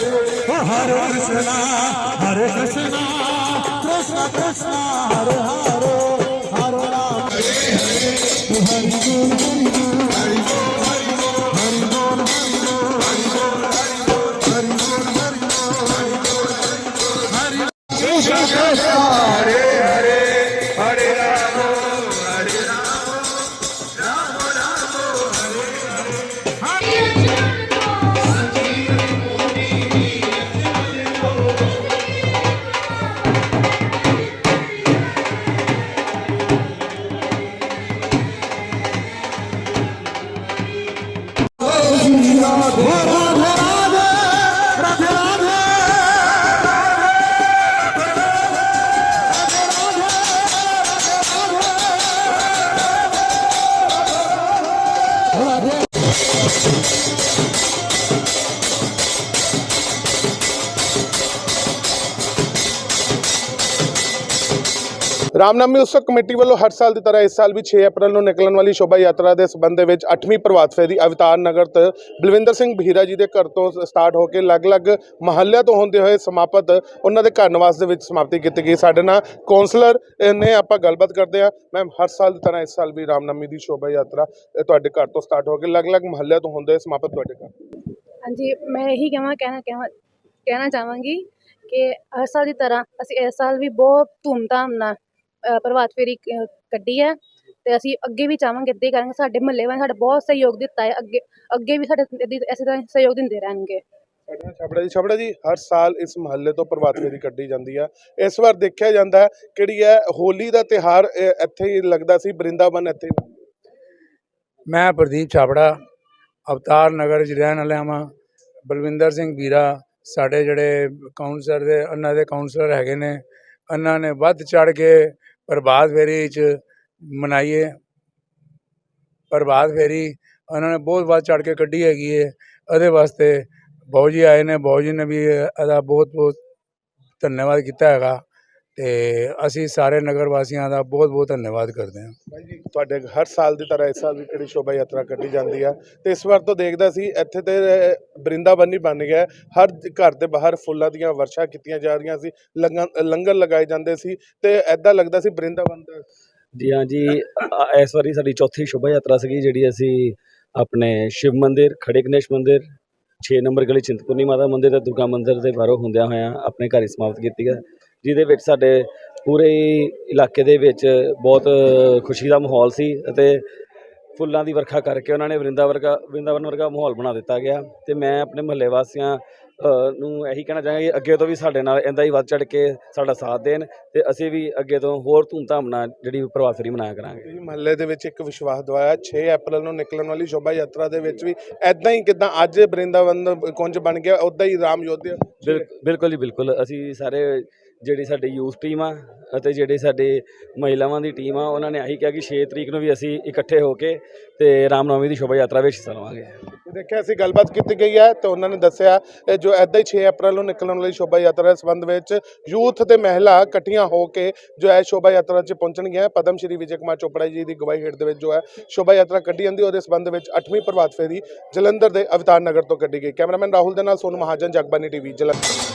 Hare Krishna, Hare Krishna, Krishna Krishna, Hare Hare, Hare Ram, Hare Hare, Hare Bol, Hare Bol, Hare Bol, Hare Bol, Hare Bol, Hare Bol, Hare Bol, Hare Bol, Hare Bol, Hare Bol, Krishna Krishna, Hare Hare, Hare Ram, Hare Ram, Ram Ram, Hare Hare. Ramnami ਉਤਸਵ committee ਵੱਲੋਂ ਹਰ ਸਾਲ ਦੀ ਤਰ੍ਹਾਂ ਇਸ ਸਾਲ ਵੀ 6 ਅਪ੍ਰੈਲ ਨੂੰ ਨਿਕਲਣ ਵਾਲੀ ਸ਼ੋਭਾ ਯਾਤਰਾ ਦੇ ਸਬੰਧ ਦੇ ਵਿੱਚ 8ਵੀਂ ਪ੍ਰਭਾਤ ਫੇਰੀ ਅਵਤਾਰ ਨਗਰ ਤੋਂ ਬਲਵਿੰਦਰ ਸਿੰਘ ਬਹੀਰਾ ਜੀ ਦੇ ਘਰ ਤੋਂ ਸਟਾਰਟ ਹੋ ਕੇ ਅਲੱਗ-ਅਲੱਗ ਮਹੱਲਿਆਂ ਤੋਂ ਹੁੰਦੇ ਹੋਏ ਸਮਾਪਤ ਉਹਨਾਂ ਦੇ ਘਰ ਨਿਵਾਸ ਦੇ ਵਿੱਚ ਸਮਾਪਤੀ ਕੀਤੀ ਗਈ। ਸਾਡੇ ਨਾਲ ਕੌਂਸਲਰ ਨੇ ਆਪਾਂ ਗੱਲਬਾਤ ਕਰਦੇ ਹਾਂ। ਮੈਮ, ਹਰ ਸਾਲ ਦੀ ਤਰ੍ਹਾਂ ਇਸ ਸਾਲ ਵੀ ਰਾਮਨਾਮੀ ਦੀ ਸ਼ੋਭਾ ਯਾਤਰਾ ਤੁਹਾਡੇ ਘਰ ਤੋਂ ਸਟਾਰਟ ਹੋ ਕੇ ਅਲੱਗ-ਅਲੱਗ ਮਹੱਲਿਆਂ ਤੋਂ ਹੁੰਦੇ ਸਮਾਪਤ ਤੁਹਾਡੇ ਘਰ। ਹਾਂਜੀ, ਮੈਂ ਇਹੀ ਕਹਿਣਾ ਚਾਹਾਂਗੀ ਕਿ ਹਰ ਸਾਲ ਦੀ ਤਰ੍ਹਾਂ ਅਸੀਂ ਇਸ ਸਾਲ ਵੀ ਬਹੁਤ ਧੂਮਧਾਮ ਨਾਲ ਪ੍ਰਭਾਤ ਫੇਰੀ ਕੱਢੀ ਹੈ ਤੇ ਅਸੀਂ ਅੱਗੇ ਵੀ ਚਾਹਾਂਗੇ ਇੱਦਾਂ ਹੀ ਕਰਾਂਗੇ। ਸਾਡੇ ਮਹੱਲੇ ਵਾਲਿਆਂ ਨੇ ਸਾਡਾ ਬਹੁਤ ਸਹਿਯੋਗ ਦਿੱਤਾ ਹੈ, ਅੱਗੇ ਵੀ ਸਾਡੇ ਇਸੇ ਤਰ੍ਹਾਂ ਸਹਿਯੋਗ ਦਿੰਦੇ ਰਹਿਣਗੇ। ਛਾਬੜਾ ਜੀ, ਹਰ ਸਾਲ ਇਸ ਮਹੱਲੇ ਤੋਂ ਪ੍ਰਭਾਤ ਫੇਰੀ ਕੱਢੀ ਜਾਂਦੀ ਹੈ। ਇਸ ਵਾਰ ਦੇਖਿਆ ਜਾਂਦਾ ਹੈ ਕਿਹੜੀ ਹੈ ਹੋਲੀ ਦਾ ਤਿਉਹਾਰ ਇੱਥੇ ਹੀ ਲੱਗਦਾ ਸੀ, ਬ੍ਰਿੰਦਾਵਨ ਇੱਥੇ ਹੀ। ਮੈਂ ਪ੍ਰਦੀਪ ਛਾਬੜਾ ਅਵਤਾਰ ਨਗਰ 'ਚ ਰਹਿਣ ਵਾਲਾ ਹਾਂ। ਬਲਵਿੰਦਰ ਸਿੰਘ ਬਹੀਰਾ ਸਾਡੇ ਜਿਹੜੇ ਕਾਉਂਸਲਰ ਦੇ ਉਹਨਾਂ ਦੇ ਕਾਉਂਸਲਰ ਹੈਗੇ ਨੇ, ਉਹਨਾਂ ਨੇ ਵੱਧ ਚੜ੍ਹ ਕੇ ਪ੍ਰਭਾਤ ਫੇਰੀ 'ਚ ਮਨਾਈਏ। ਪ੍ਰਭਾਤ ਫੇਰੀ ਉਹਨਾਂ ਨੇ ਬਹੁਤ ਵੱਧ ਚੜ੍ਹ ਕੇ ਕੱਢੀ ਹੈਗੀ ਹੈ। ਉਹਦੇ ਵਾਸਤੇ ਬਾਊ ਜੀ ਆਏ ਨੇ, ਬਾਊ ਜੀ ਨੇ ਵੀ ਇਹਦਾ ਬਹੁਤ ਬਹੁਤ ਧੰਨਵਾਦ ਕੀਤਾ ਹੈਗਾ ਤੇ ਅਸੀਂ ਸਾਰੇ ਨਗਰ ਵਾਸੀਆਂ ਦਾ ਬਹੁਤ ਬਹੁਤ ਧੰਨਵਾਦ ਕਰਦੇ ਹਾਂ। ਭਾਈ ਜੀ, ਤੁਹਾਡੇ ਹਰ ਸਾਲ ਦੀ ਤਰ੍ਹਾਂ ਇਸ ਸਾਲ ਵੀ ਕਿਹੜੀ ਸ਼ੋਭਾ ਯਾਤਰਾ ਕੱਢੀ ਜਾਂਦੀ ਆ ਤੇ ਇਸ ਵਾਰ ਤੋਂ ਦੇਖਦਾ ਸੀ ਇੱਥੇ ਤੇ ਬ੍ਰਿੰਦਾਵਨ ਹੀ ਬਣ ਗਿਆ। ਹਰ ਘਰ ਦੇ ਬਾਹਰ ਫੁੱਲਾਂ ਦੀਆਂ ਵਰਸ਼ਾ ਕੀਤੀਆਂ ਜਾ ਰਹੀਆਂ ਸੀ, ਲੰਗਰ ਲਗਾਏ ਜਾਂਦੇ ਸੀ ਤੇ ਐਦਾਂ ਲੱਗਦਾ ਸੀ ਬ੍ਰਿੰਦਾਵਨ ਦਾ। ਜੀ ਹਾਂ ਜੀ, ਇਸ ਵਾਰੀ ਸਾਡੀ ਚੌਥੀ ਸ਼ੋਭਾ ਯਾਤਰਾ ਸੀਗੀ ਜਿਹੜੀ ਅਸੀਂ ਆਪਣੇ ਸ਼ਿਵ ਮੰਦਿਰ, ਖੜੇ ਗਣੇਸ਼ ਮੰਦਿਰ, 6 ਨੰਬਰ ਗਲੀ ਚਿੰਤਪੁਰਨੀ ਮਾਤਾ ਮੰਦਿਰ ਤੇ ਦੁਰਗਾ ਮੰਦਿਰ ਦੇ ਬਾਹਰੋਂ ਹੁੰਦਿਆਂ ਹੋਇਆਂ ਆਪਣੇ ਘਰ ਹੀ ਸਮਾਪਤ ਕੀਤੀ ਹੈ, ਜਿਹਦੇ ਵਿੱਚ ਸਾਡੇ ਪੂਰੇ ਇਲਾਕੇ ਦੇ ਵਿੱਚ ਬਹੁਤ ਖੁਸ਼ੀ ਦਾ ਮਾਹੌਲ ਸੀ ਅਤੇ ਫੁੱਲਾਂ ਦੀ ਵਰਖਾ ਕਰਕੇ ਉਹਨਾਂ ਨੇ ਵਰਿੰਦਾਵਨ ਵਰਗਾ ਮਾਹੌਲ ਬਣਾ ਦਿੱਤਾ ਗਿਆ। ਅਤੇ ਮੈਂ ਆਪਣੇ ਮਹੱਲੇ ਵਾਸੀਆਂ ਨੂੰ ਇਹੀ ਕਹਿਣਾ ਚਾਹਾਂਗਾ ਕਿ ਅੱਗੇ ਤੋਂ ਵੀ ਸਾਡੇ ਨਾਲ ਇੱਦਾਂ ਹੀ ਵੱਧ ਚੜ੍ਹ ਕੇ ਸਾਡਾ ਸਾਥ ਦੇਣ ਅਤੇ ਅਸੀਂ ਵੀ ਅੱਗੇ ਤੋਂ ਹੋਰ ਧੂਮਧਾਮ ਨਾਲ ਜਿਹੜੀ ਪ੍ਰਭਾਤ ਫੇਰੀ ਮਨਾਇਆ ਕਰਾਂਗੇ। ਮਹੱਲੇ ਦੇ ਵਿੱਚ ਇੱਕ ਵਿਸ਼ਵਾਸ ਦਵਾਇਆ 6 ਅਪ੍ਰੈਲ ਨੂੰ ਨਿਕਲਣ ਵਾਲੀ ਸ਼ੋਭਾ ਯਾਤਰਾ ਦੇ ਵਿੱਚ ਵੀ ਇੱਦਾਂ ਹੀ ਜਿੱਦਾਂ ਅੱਜ ਬ੍ਰਿੰਦਾਵਨ ਕੁੰਜ ਬਣ ਗਿਆ ਉੱਦਾਂ ਹੀ ਰਾਮ ਯੋਧਿਆ। ਬਿਲਕੁਲ ਜੀ, ਬਿਲਕੁਲ। ਅਸੀਂ ਸਾਰੇ ਜਿਹੜੀ ਸਾਡੀ ਯੂਥ ਟੀਮ ਆ ਅਤੇ ਜਿਹੜੀ ਸਾਡੀ ਮਹਿਲਾਵਾਂ ਦੀ ਟੀਮ ਆ ਉਹਨਾਂ ਨੇ ਇਹੀ ਕਿਹਾ ਕਿ 6 ਤਰੀਕ ਨੂੰ ਵੀ ਅਸੀਂ ਇਕੱਠੇ ਹੋ ਕੇ ਅਤੇ ਰਾਮਨੌਮੀ ਦੀ ਸ਼ੋਭਾ ਯਾਤਰਾ ਵਿੱਚ ਹਿੱਸਾ ਲਵਾਂਗੇ। ਦੇਖਿਆ ਅਸੀਂ ਗੱਲਬਾਤ ਕੀਤੀ ਗਈ ਹੈ ਤੇ ਉਹਨਾਂ ਨੇ ਦੱਸਿਆ ਜੋ ਇੱਦਾਂ ਹੀ 6 ਅਪ੍ਰੈਲ ਨੂੰ ਨਿਕਲਣ ਵਾਲੀ ਸ਼ੋਭਾ ਯਾਤਰਾ ਦੇ ਸੰਬੰਧ ਵਿੱਚ ਯੂਥ ਤੇ ਮਹਿਲਾ ਇਕੱਠੀਆਂ ਹੋ ਕੇ ਜੋ ਹੈ ਸ਼ੋਭਾ ਯਾਤਰਾ 'ਚ ਪਹੁੰਚਣਗੀਆਂ। ਪਦਮ ਸ਼੍ਰੀ ਵਿਜੇ ਕੁਮਾਰ ਚੋਪੜਾ ਜੀ ਦੀ ਅਗਵਾਈ ਹੇਠ ਦੇ ਵਿੱਚ ਜੋ ਹੈ ਸ਼ੋਭਾ ਯਾਤਰਾ ਕੱਢੀ ਜਾਂਦੀ, ਉਹਦੇ ਸੰਬੰਧ ਵਿੱਚ 8ਵੀਂ ਪ੍ਰਭਾਤ ਫੇਰੀ ਜਲੰਧਰ ਦੇ ਅਵਤਾਰ ਨਗਰ ਤੋਂ ਕੱਢੀ ਗਈ। ਕੈਮਰਾਮੈਨ ਰਾਹੁਲ ਦੇ ਨਾਲ ਸੋਨੂ ਮਹਾਜਨ, ਜਗਬਾਨੀ TV, ਜਲੰਧਰ।